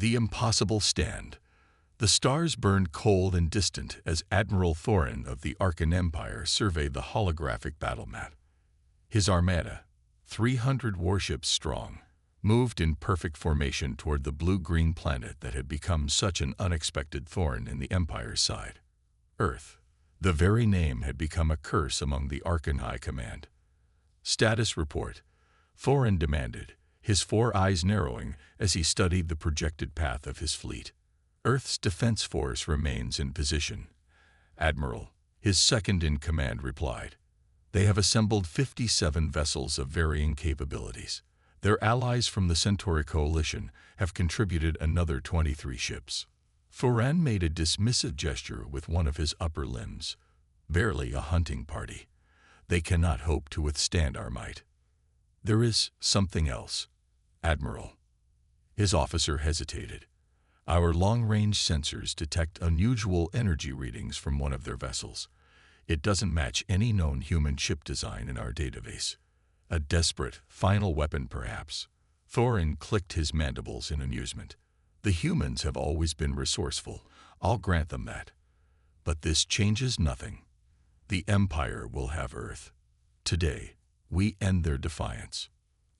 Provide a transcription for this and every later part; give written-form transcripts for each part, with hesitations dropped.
The impossible stand. The stars burned cold and distant as Admiral Thorin of the Arkan Empire surveyed the holographic battle mat. His armada, 300 warships strong, moved in perfect formation toward the blue-green planet that had become such an unexpected thorn in the Empire's side. Earth. The very name had become a curse among the Arkan High Command. Status report. Thorin demanded, his 4 eyes narrowing as he studied the projected path of his fleet. Earth's defense force remains in position. Admiral, his second-in-command, replied. They have assembled 57 vessels of varying capabilities. Their allies from the Centauri coalition have contributed another 23 ships. Thorin made a dismissive gesture with one of his upper limbs. Barely a hunting party. They cannot hope to withstand our might. There is something else, Admiral. His officer hesitated. Our long-range sensors detect unusual energy readings from one of their vessels. It doesn't match any known human ship design in our database. A desperate, final weapon, perhaps. Thorin clicked his mandibles in amusement. The humans have always been resourceful. I'll grant them that. But this changes nothing. The Empire will have Earth. Today, we end their defiance.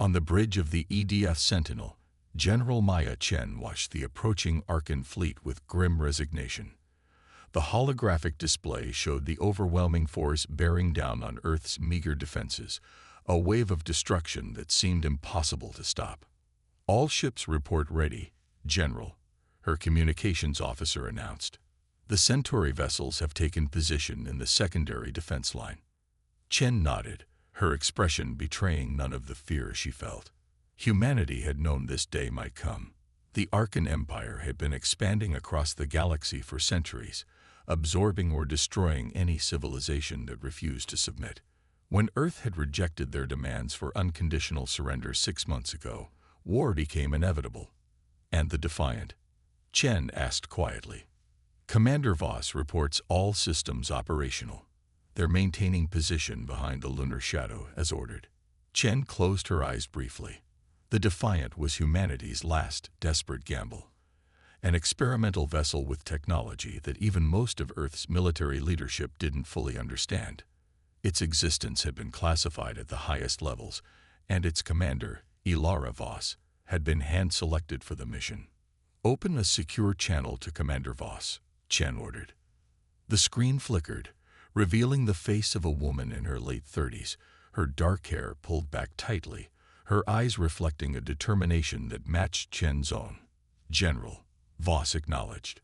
On the bridge of the EDF Sentinel, General Maya Chen watched the approaching Arkan fleet with grim resignation. The holographic display showed the overwhelming force bearing down on Earth's meager defenses, a wave of destruction that seemed impossible to stop. All ships report ready, General, her communications officer announced. The Centauri vessels have taken position in the secondary defense line. Chen nodded, her expression betraying none of the fear she felt. Humanity had known this day might come. The Arkan Empire had been expanding across the galaxy for centuries, absorbing or destroying any civilization that refused to submit. When Earth had rejected their demands for unconditional surrender 6 months ago, war became inevitable. And the Defiant? Chen asked quietly. Commander Voss reports all systems operational. They're maintaining position behind the lunar shadow as ordered. Chen closed her eyes briefly. The Defiant was humanity's last desperate gamble. An experimental vessel with technology that even most of Earth's military leadership didn't fully understand. Its existence had been classified at the highest levels, and its commander, Ilara Voss, had been hand-selected for the mission. Open a secure channel to Commander Voss, Chen ordered. The screen flickered, revealing the face of a woman in her late 30s, her dark hair pulled back tightly, her eyes reflecting a determination that matched Chen's own. General, Voss acknowledged.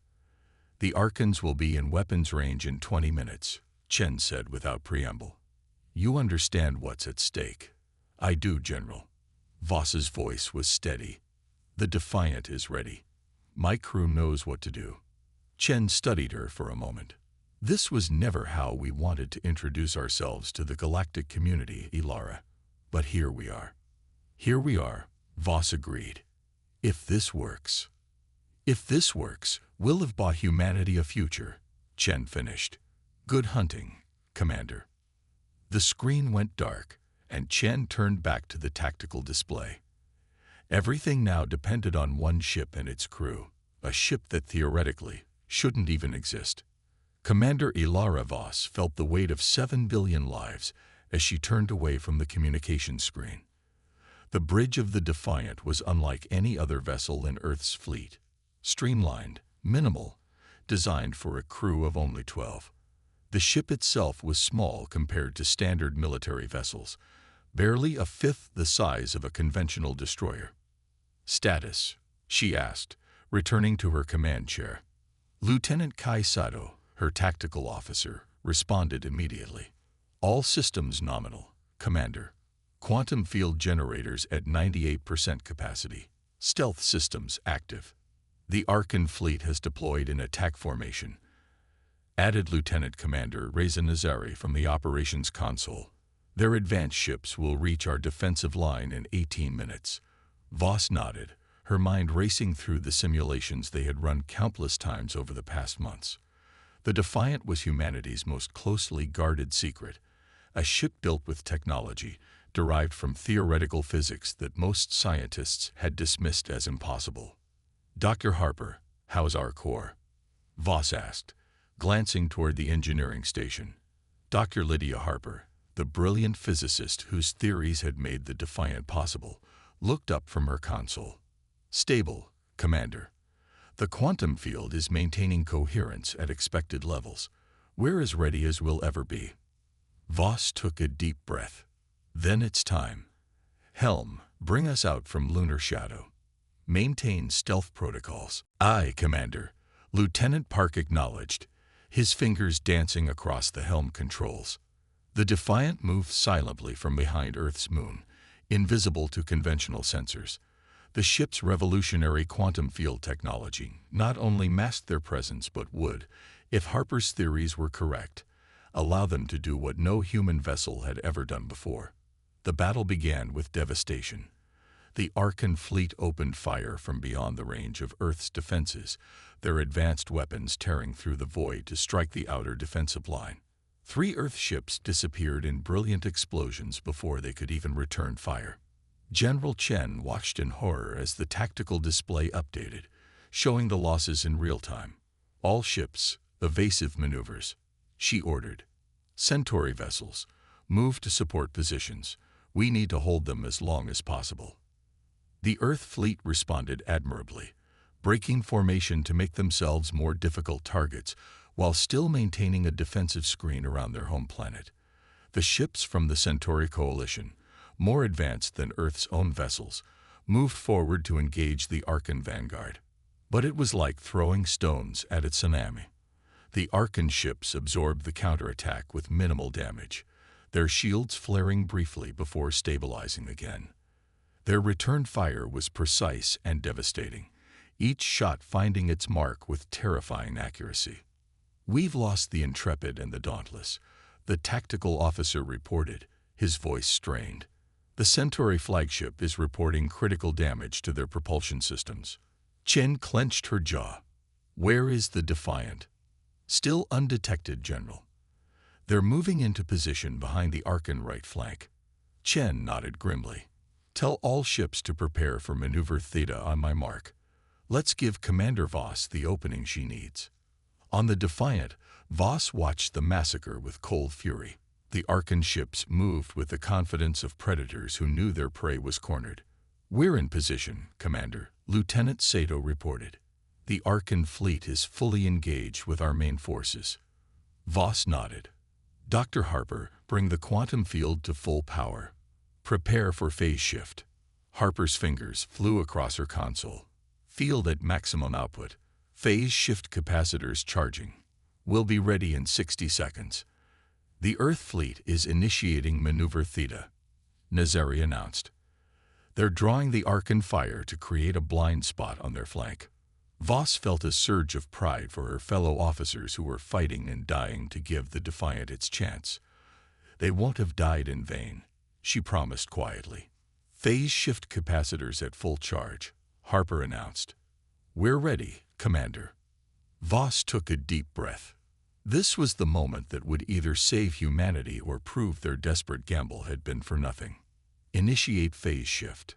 The Arkans will be in weapons range in 20 minutes, Chen said without preamble. You understand what's at stake. I do, General. Voss's voice was steady. The Defiant is ready. My crew knows what to do. Chen studied her for a moment. This was never how we wanted to introduce ourselves to the galactic community, Ilara. But here we are. Here we are, Voss agreed. If this works, we'll have bought humanity a future, Chen finished. Good hunting, Commander. The screen went dark, and Chen turned back to the tactical display. Everything now depended on one ship and its crew, a ship that theoretically shouldn't even exist. Commander Ilara Voss felt the weight of 7 billion lives as she turned away from the communications screen. The bridge of the Defiant was unlike any other vessel in Earth's fleet. Streamlined, minimal, designed for a crew of only 12. The ship itself was small compared to standard military vessels, barely a fifth the size of a conventional destroyer. Status, she asked, returning to her command chair. Lieutenant Kai Sato, her tactical officer, responded immediately. All systems nominal, Commander. Quantum field generators at 98% capacity. Stealth systems active. The Arkan fleet has deployed in attack formation, added Lieutenant Commander Reza Nazari from the operations console. Their advanced ships will reach our defensive line in 18 minutes. Voss nodded, her mind racing through the simulations they had run countless times over the past months. The Defiant was humanity's most closely guarded secret, a ship built with technology derived from theoretical physics that most scientists had dismissed as impossible. Dr. Harper, how's our core? Voss asked, glancing toward the engineering station. Dr. Lydia Harper, the brilliant physicist whose theories had made the Defiant possible, looked up from her console. Stable, Commander. The quantum field is maintaining coherence at expected levels. We're as ready as we'll ever be. Voss took a deep breath. Then it's time. Helm, bring us out from lunar shadow. Maintain stealth protocols. Aye, Commander. Lieutenant Park acknowledged, his fingers dancing across the helm controls. The Defiant moved silently from behind Earth's moon, invisible to conventional sensors. The ship's revolutionary quantum field technology not only masked their presence but would, if Harper's theories were correct, allow them to do what no human vessel had ever done before. The battle began with devastation. The Arkan fleet opened fire from beyond the range of Earth's defenses, their advanced weapons tearing through the void to strike the outer defensive line. 3 Earth ships disappeared in brilliant explosions before they could even return fire. General Chen watched in horror as the tactical display updated, showing the losses in real time. All ships, evasive maneuvers, she ordered. Centauri vessels, move to support positions. We need to hold them as long as possible. The Earth fleet responded admirably, breaking formation to make themselves more difficult targets while still maintaining a defensive screen around their home planet. The ships from the Centauri coalition, more advanced than Earth's own vessels, moved forward to engage the Arkan vanguard. But it was like throwing stones at a tsunami. The Arkan ships absorbed the counterattack with minimal damage, their shields flaring briefly before stabilizing again. Their return fire was precise and devastating, each shot finding its mark with terrifying accuracy. We've lost the Intrepid and the Dauntless, the tactical officer reported, his voice strained. The Centauri flagship is reporting critical damage to their propulsion systems. Chen clenched her jaw. Where is the Defiant? Still undetected, General. They're moving into position behind the Arkan right flank. Chen nodded grimly. Tell all ships to prepare for maneuver Theta on my mark. Let's give Commander Voss the opening she needs. On the Defiant, Voss watched the massacre with cold fury. The Arkan ships moved with the confidence of predators who knew their prey was cornered. We're in position, Commander, Lieutenant Sato reported. The Arkan fleet is fully engaged with our main forces. Voss nodded. Dr. Harper, bring the quantum field to full power. Prepare for phase shift. Harper's fingers flew across her console. Field at maximum output. Phase shift capacitors charging. We'll be ready in 60 seconds. The Earth fleet is initiating maneuver Theta, Nazari announced. They're drawing the Arkan fire to create a blind spot on their flank. Voss felt a surge of pride for her fellow officers who were fighting and dying to give the Defiant its chance. They won't have died in vain, she promised quietly. Phase shift capacitors at full charge, Harper announced. We're ready, Commander. Voss took a deep breath. This was the moment that would either save humanity or prove their desperate gamble had been for nothing. Initiate phase shift.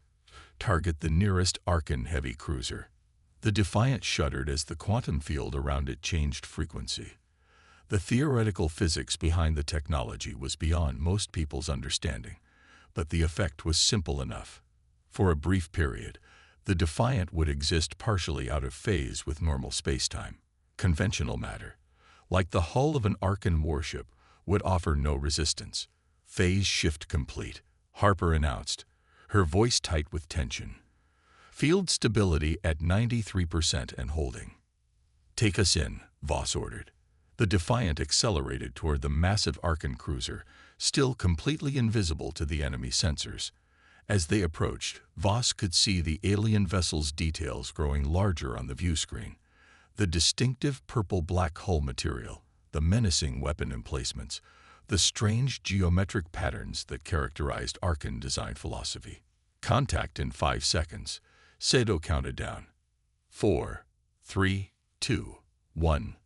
Target the nearest Arkan heavy cruiser. The Defiant shuddered as the quantum field around it changed frequency. The theoretical physics behind the technology was beyond most people's understanding, but the effect was simple enough. For a brief period, the Defiant would exist partially out of phase with normal spacetime. Conventional matter, like the hull of an Arkan warship, would offer no resistance. Phase shift complete, Harper announced, her voice tight with tension. Field stability at 93% and holding. Take us in, Voss ordered. The Defiant accelerated toward the massive Arkan cruiser, still completely invisible to the enemy sensors. As they approached, Voss could see the alien vessel's details growing larger on the view screen. The distinctive purple-black hull material, the menacing weapon emplacements, the strange geometric patterns that characterized Arkan design philosophy. Contact in 5 seconds. Sato counted down. 4, 3, 2, 1.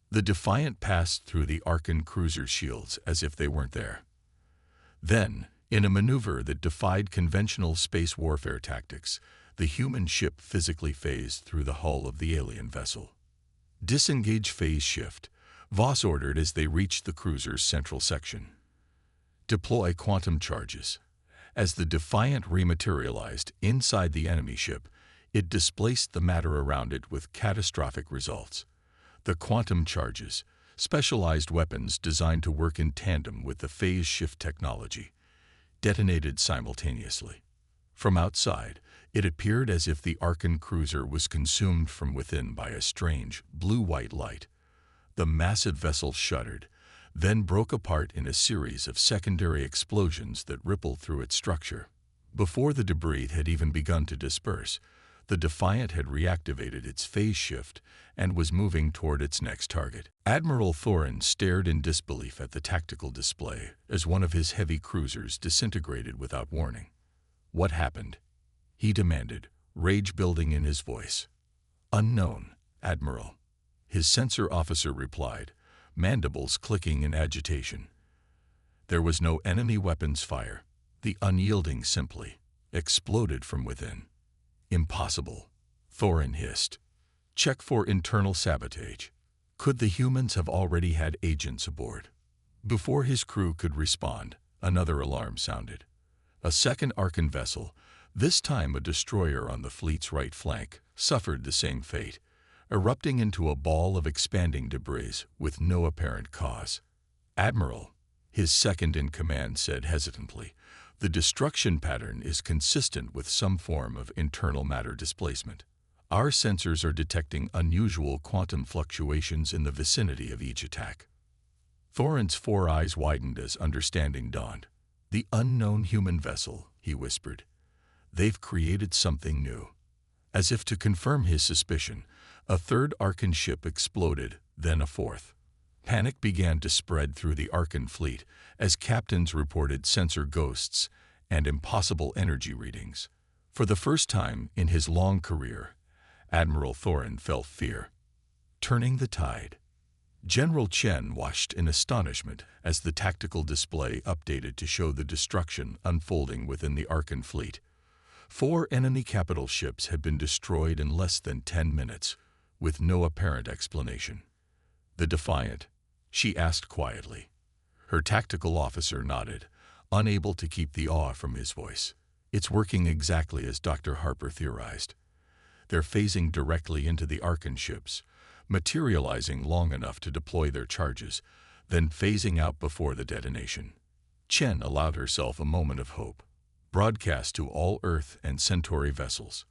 The Defiant passed through the Arkan cruiser's shields as if they weren't there. Then, in a maneuver that defied conventional space warfare tactics, The human ship physically phased through the hull of the alien vessel. Disengage phase shift, Voss ordered as they reached the cruiser's central section. Deploy quantum charges. As the Defiant rematerialized inside the enemy ship, it displaced the matter around it with catastrophic results. The quantum charges, specialized weapons designed to work in tandem with the phase shift technology, detonated simultaneously. From outside, it appeared as if the Arkan cruiser was consumed from within by a strange, blue-white light. The massive vessel shuddered, then broke apart in a series of secondary explosions that rippled through its structure. Before the debris had even begun to disperse, the Defiant had reactivated its phase shift and was moving toward its next target. Admiral Thorin stared in disbelief at the tactical display as one of his heavy cruisers disintegrated without warning. "What happened?" he demanded, rage building in his voice. "Unknown, Admiral," his sensor officer replied, mandibles clicking in agitation. There was no enemy weapons fire. The unyielding simply exploded from within. "Impossible," Thorin hissed. "Check for internal sabotage." Could the humans have already had agents aboard? Before his crew could respond, another alarm sounded. A second Arkan vessel, this time a destroyer on the fleet's right flank, suffered the same fate, erupting into a ball of expanding debris with no apparent cause. "Admiral," his second-in-command said hesitantly, "the destruction pattern is consistent with some form of internal matter displacement. Our sensors are detecting unusual quantum fluctuations in the vicinity of each attack." Thorin's four eyes widened as understanding dawned. "The unknown human vessel," he whispered. "They've created something new." As if to confirm his suspicion, a third Arkan ship exploded, then a fourth. Panic began to spread through the Arkan fleet as captains reported sensor ghosts and impossible energy readings. For the first time in his long career, Admiral Thorin felt fear. Turning the tide. General Chen watched in astonishment as the tactical display updated to show the destruction unfolding within the Arkan fleet. 4 enemy capital ships had been destroyed in less than 10 minutes, with no apparent explanation. "The Defiant?" she asked quietly. Her tactical officer nodded, unable to keep the awe from his voice. "It's working exactly as Dr. Harper theorized. They're phasing directly into the Arkan ships, materializing long enough to deploy their charges, then phasing out before the detonation." Chen allowed herself a moment of hope. "Broadcast to all Earth and Centauri vessels.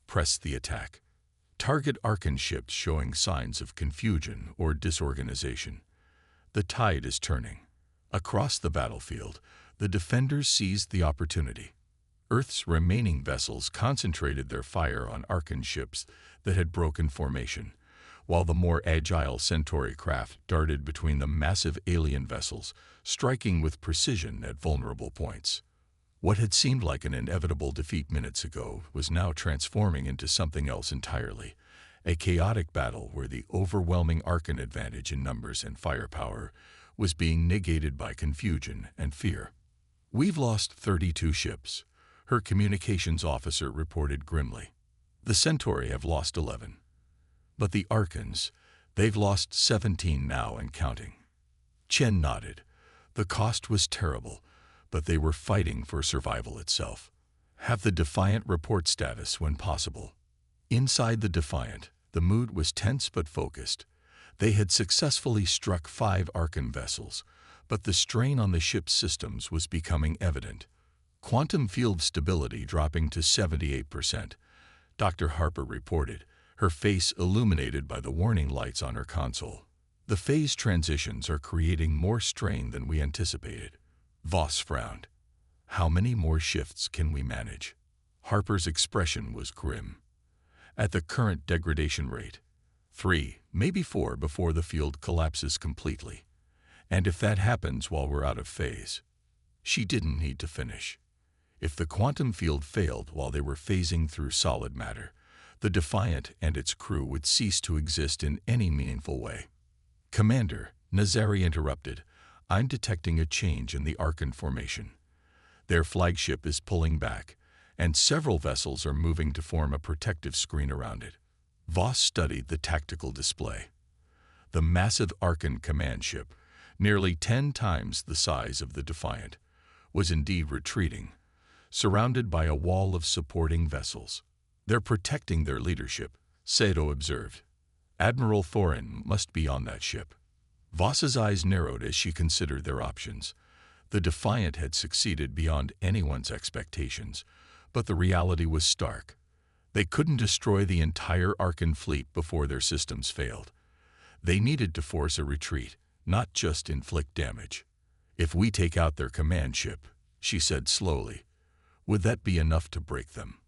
Press the attack. Target Arkan ships showing signs of confusion or disorganization. The tide is turning." Across the battlefield, the defenders seized the opportunity. Earth's remaining vessels concentrated their fire on Arkan ships that had broken formation, while the more agile Centauri craft darted between the massive alien vessels, striking with precision at vulnerable points. What had seemed like an inevitable defeat minutes ago was now transforming into something else entirely, a chaotic battle where the overwhelming Arkan advantage in numbers and firepower was being negated by confusion and fear. "We've lost 32 ships," her communications officer reported grimly. "The Centauri have lost 11. But the Arkans, they've lost 17 now and counting." Chen nodded. The cost was terrible, but they were fighting for survival itself. "Have the Defiant report status when possible." Inside the Defiant, the mood was tense but focused. They had successfully struck 5 Arkan vessels, but the strain on the ship's systems was becoming evident. Quantum field stability dropping to 78%, Dr. Harper reported, her face illuminated by the warning lights on her console. "The phase transitions are creating more strain than we anticipated." Voss frowned. "How many more shifts can we manage?" Harper's expression was grim. "At the current degradation rate, 3, maybe 4 before the field collapses completely. And if that happens while we're out of phase." She didn't need to finish. If the quantum field failed while they were phasing through solid matter, the Defiant and its crew would cease to exist in any meaningful way. "Commander," Nazari interrupted, "I'm detecting a change in the Arkan formation. Their flagship is pulling back, and several vessels are moving to form a protective screen around it. Voss studied the tactical display. The massive Arkan command ship, nearly 10 times the size of the Defiant, was indeed retreating, surrounded by a wall of supporting vessels. "They're protecting their leadership," Sato observed. "Admiral Thorin must be on that ship." Voss's eyes narrowed as she considered their options. The Defiant had succeeded beyond anyone's expectations, but the reality was stark. They couldn't destroy the entire Arkan fleet before their systems failed. They needed to force a retreat, not just inflict damage. "If we take out their command ship," she said slowly, "would that be enough to break them?"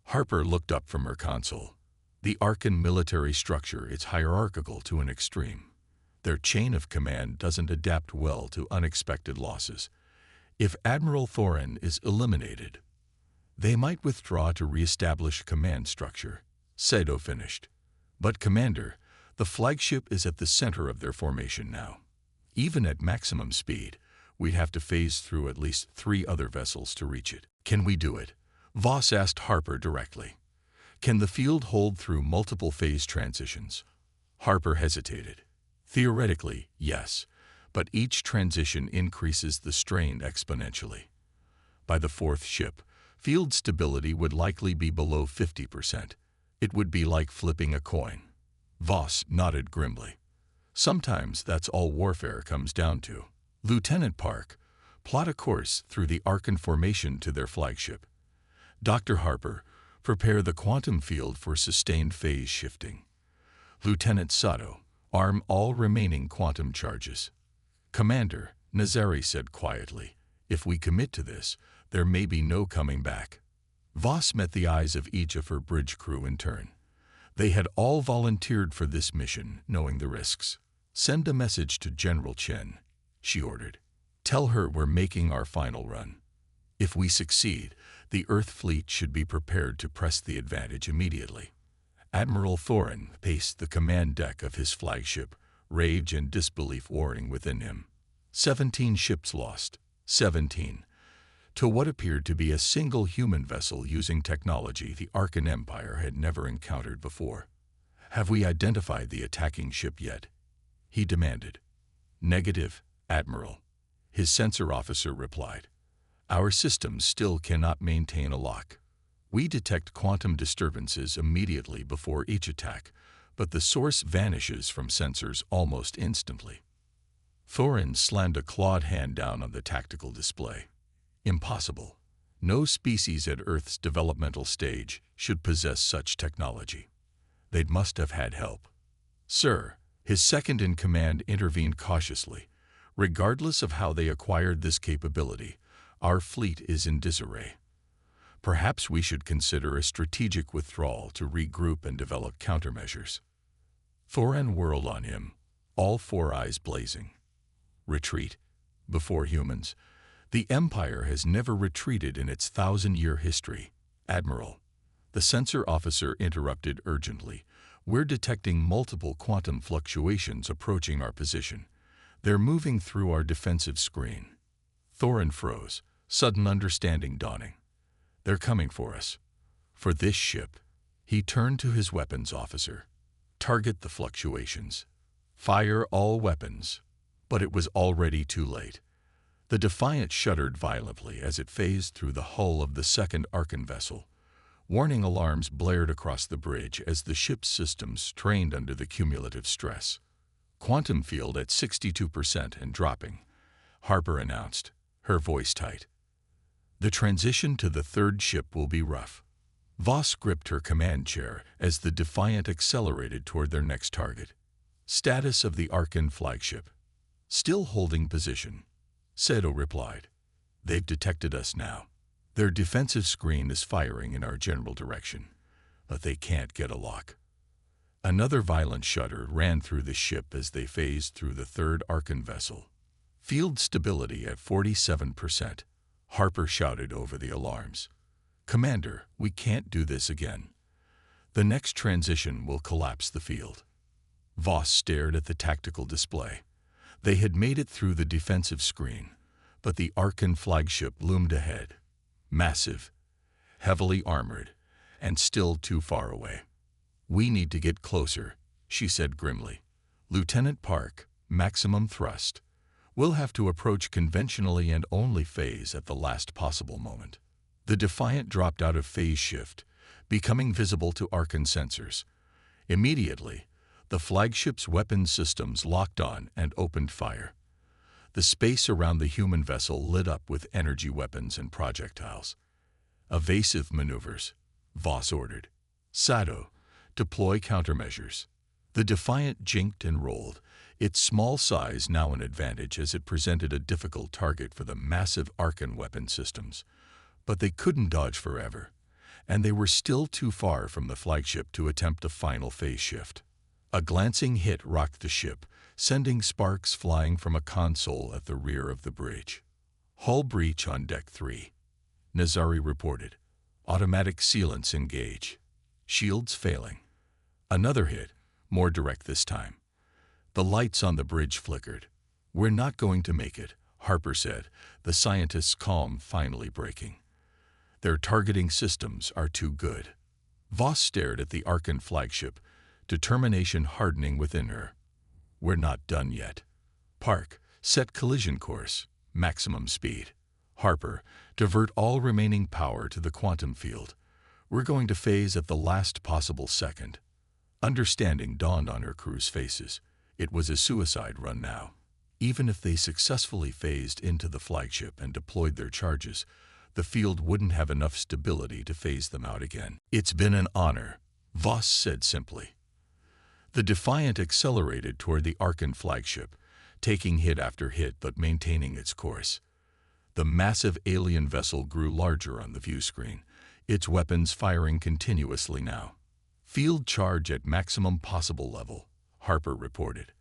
Harper looked up from her console. The Arkan military structure is hierarchical to an extreme. Their chain of command doesn't adapt well to unexpected losses. If Admiral Thorin is eliminated, they might withdraw to reestablish command structure, Sato finished. "But Commander, the flagship is at the center of their formation now. Even at maximum speed, we'd have to phase through at least 3 other vessels to reach it." "Can we do it?" Voss asked Harper directly. "Can the field hold through multiple phase transitions?" Harper hesitated. "Theoretically, yes, but each transition increases the strain exponentially. By the 4th ship, field stability would likely be below 50%. It would be like flipping a coin." Voss nodded grimly. "Sometimes that's all warfare comes down to." "Lieutenant Park, plot a course through the Arkan formation to their flagship. Dr. Harper, prepare the quantum field for sustained phase shifting. Lieutenant Sato, arm all remaining quantum charges." "Commander," Nazari said quietly, "if we commit to this, there may be no coming back." Voss met the eyes of each of her bridge crew in turn. They had all volunteered for this mission, knowing the risks. "Send a message to General Chen," she ordered. "Tell her we're making our final run. If we succeed, the Earth fleet should be prepared to press the advantage immediately." Admiral Thorin paced the command deck of his flagship, rage and disbelief warring within him. 17 ships lost. 17. To what appeared to be a single human vessel using technology the Arkan Empire had never encountered before. "Have we identified the attacking ship yet?" he demanded. "Negative, Admiral," his sensor officer replied. "Our systems still cannot maintain a lock. We detect quantum disturbances immediately before each attack, but the source vanishes from sensors almost instantly." Thorin slammed a clawed hand down on the tactical display. "Impossible. No species at Earth's developmental stage should possess such technology. They must have had help." "Sir," his second-in-command intervened cautiously, "regardless of how they acquired this capability, our fleet is in disarray. Perhaps we should consider a strategic withdrawal to regroup and develop countermeasures." Thorin whirled on him, all 4 eyes blazing. "Retreat? Before humans? The Empire has never retreated in its 1,000-year history, Admiral." The sensor officer interrupted urgently. "We're detecting multiple quantum fluctuations approaching our position. They're moving through our defensive screen." Thorin froze, sudden understanding dawning. "They're coming for us. For this ship." He turned to his weapons officer. "Target the fluctuations. Fire all weapons." But it was already too late. The Defiant shuddered violently as it phased through the hull of the second Arkan vessel. Warning alarms blared across the bridge as the ship's systems strained under the cumulative stress. "Quantum field at 62% and dropping," Harper announced, her voice tight. "The transition to the 3rd ship will be rough." Voss gripped her command chair as the Defiant accelerated toward their next target. "Status of the Arkan flagship." "Still holding position," Sato replied. "They've detected us now. Their defensive screen is firing in our general direction, but they can't get a lock." Another violent shudder ran through the ship as they phased through the 3rd Arkan vessel. "Field stability at 47%, Harper shouted over the alarms. "Commander, we can't do this again. The next transition will collapse the field." Voss stared at the tactical display. They had made it through the defensive screen, but the Arkan flagship loomed ahead. Massive, heavily armored, and still too far away. "We need to get closer," she said grimly. "Lieutenant Park, maximum thrust. We'll have to approach conventionally and only phase at the last possible moment." The Defiant dropped out of phase shift, becoming visible to Archon sensors. Immediately, the flagship's weapons systems locked on and opened fire. The space around the human vessel lit up with energy weapons and projectiles. "Evasive maneuvers," Voss ordered. "Sado, deploy countermeasures." The Defiant jinked and rolled, its small size now an advantage as it presented a difficult target for the massive Archon weapon systems. But they couldn't dodge forever, and they were still too far from the flagship to attempt a final phase shift. A glancing hit rocked the ship, sending sparks flying from a console at the rear of the bridge. "Hull breach on Deck 3. Nazari reported. "Automatic sealants engage. Shields failing." Another hit, more direct this time. The lights on the bridge flickered. "We're not going to make it," Harper said, the scientist's calm finally breaking. "Their targeting systems are too good." Voss stared at the Archon flagship, determination hardening within her. "We're not done yet." "Park, set collision course, maximum speed." "Harper, divert all remaining power to the quantum field. We're going to phase at the last possible second." Understanding dawned on her crew's faces. It was a suicide run now. Even if they successfully phased into the flagship and deployed their charges, the field wouldn't have enough stability to phase them out again. "It's been an honor," Voss said simply. The Defiant accelerated toward the Archon flagship, taking hit after hit but maintaining its course. The massive alien vessel grew larger on the view screen, its weapons firing continuously now. "Field charge at maximum possible level," Harper reported.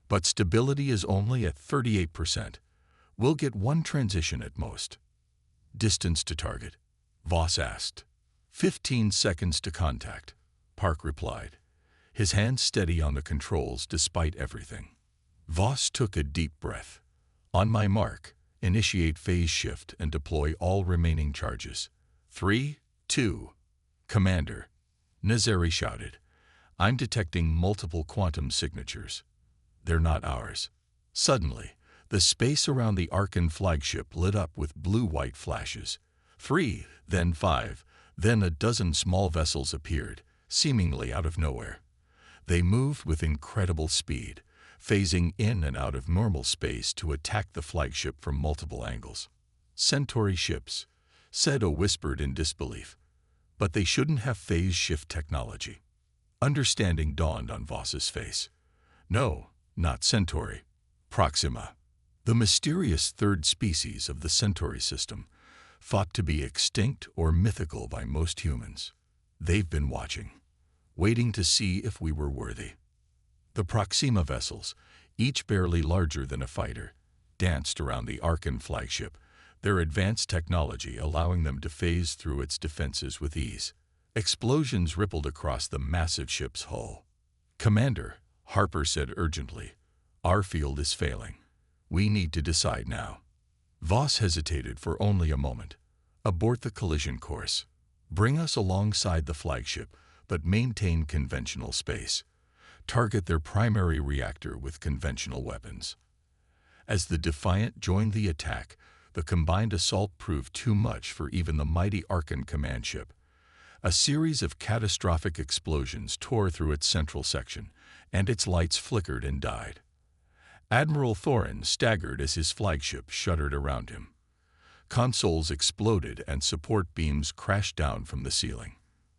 "But stability is only at 38%. We'll get one transition at most." "Distance to target?" Voss asked. 15 seconds to contact," Park replied, his hands steady on the controls despite everything. Voss took a deep breath. "On my mark, initiate phase shift and deploy all remaining charges." 3, 2. "Commander," Nazari shouted, "I'm detecting multiple quantum signatures. They're not ours." Suddenly, the space around the Archon flagship lit up with blue-white flashes. 3, then 5, then a dozen small vessels appeared, seemingly out of nowhere. They moved with incredible speed, phasing in and out of normal space to attack the flagship from multiple angles. "Centauri ships," Sedo whispered in disbelief. "But they shouldn't have phase shift technology." Understanding dawned on Voss's face. "No, not Centauri. Proxima." The mysterious third species of the Centauri system, thought to be extinct or mythical by most humans. They've been watching, waiting to see if we were worthy. The Proxima vessels, each barely larger than a fighter, danced around the Archon flagship, their advanced technology allowing them to phase through its defenses with ease. Explosions rippled across the massive ship's hull. "Commander," Harper said urgently, "our field is failing. We need to decide now." Voss hesitated for only a moment. "Abort the collision course. Bring us alongside the flagship, but maintain conventional space. Target their primary reactor with conventional weapons." As the Defiant joined the attack, the combined assault proved too much for even the mighty Archon command ship. A series of catastrophic explosions tore through its central section, and its lights flickered and died. Admiral Thorin staggered as his flagship shuddered around him. Consoles exploded and support beams crashed down from the ceiling.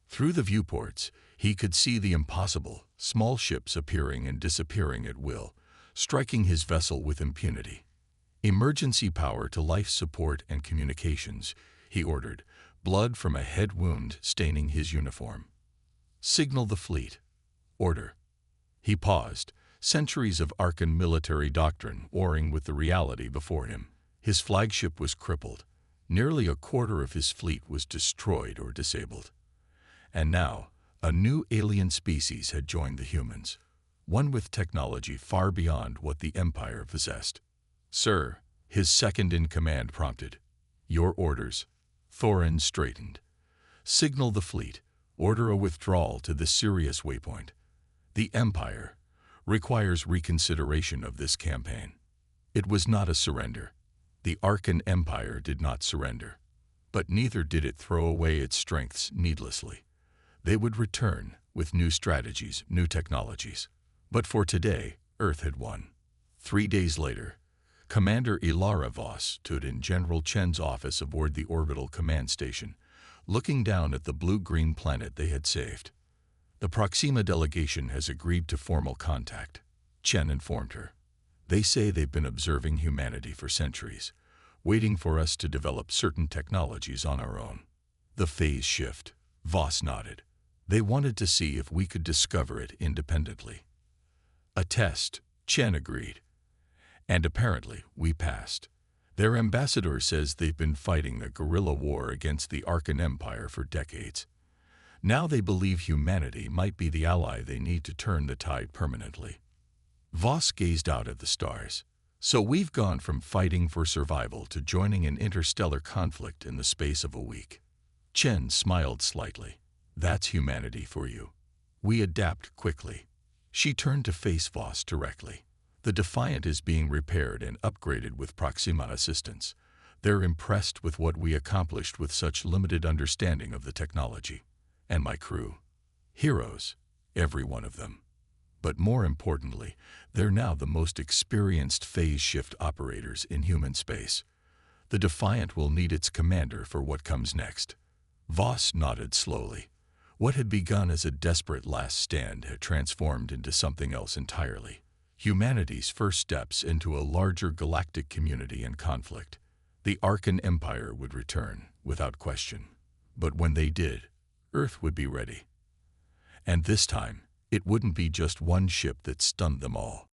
Through the viewports, he could see the impossible, small ships appearing and disappearing at will, striking his vessel with impunity. "Emergency power to life support and communications," he ordered, blood from a head wound staining his uniform. "Signal the fleet." "Order." He paused, centuries of Archon military doctrine warring with the reality before him. His flagship was crippled. Nearly a quarter of his fleet was destroyed or disabled. And now, a new alien species had joined the humans, one with technology far beyond what the Empire possessed. "Sir," his second-in-command prompted. "Your orders." Thorin straightened. Signal the fleet. Order a withdrawal to the Sirius waypoint. The Empire requires reconsideration of this campaign. It was not a surrender. The Arkan Empire did not surrender, but neither did it throw away its strengths needlessly. They would return with new strategies, new technologies. But for today, Earth had won. 3 days later, Commander Ilara Voss stood in General Chen's office aboard the orbital command station, looking down at the blue-green planet they had saved. The Proxima delegation has agreed to formal contact, Chen informed her. They say they've been observing humanity for centuries, waiting for us to develop certain technologies on our own. The phase shift, Voss nodded. They wanted to see if we could discover it independently. A test, Chen agreed. And apparently we passed. Their ambassador says they've been fighting a guerrilla war against the Arkan Empire for decades. Now they believe humanity might be the ally they need to turn the tide permanently. Voss gazed out at the stars. So we've gone from fighting for survival to joining an interstellar conflict in the space of a week. Chen smiled slightly. That's humanity for you. We adapt quickly. She turned to face Voss directly. The Defiant is being repaired and upgraded with Proxima assistance. They're impressed with what we accomplished with such limited understanding of the technology. And my crew. Heroes, every one of them. But more importantly, they're now the most experienced phase shift operators in human space. The Defiant will need its commander for what comes next. Voss nodded slowly. What had begun as a desperate last stand had transformed into something else entirely. Humanity's first steps into a larger galactic community and conflict. The Arkan Empire would return, without question. But when they did, Earth would be ready. And this time, it wouldn't be just one ship that stunned them all.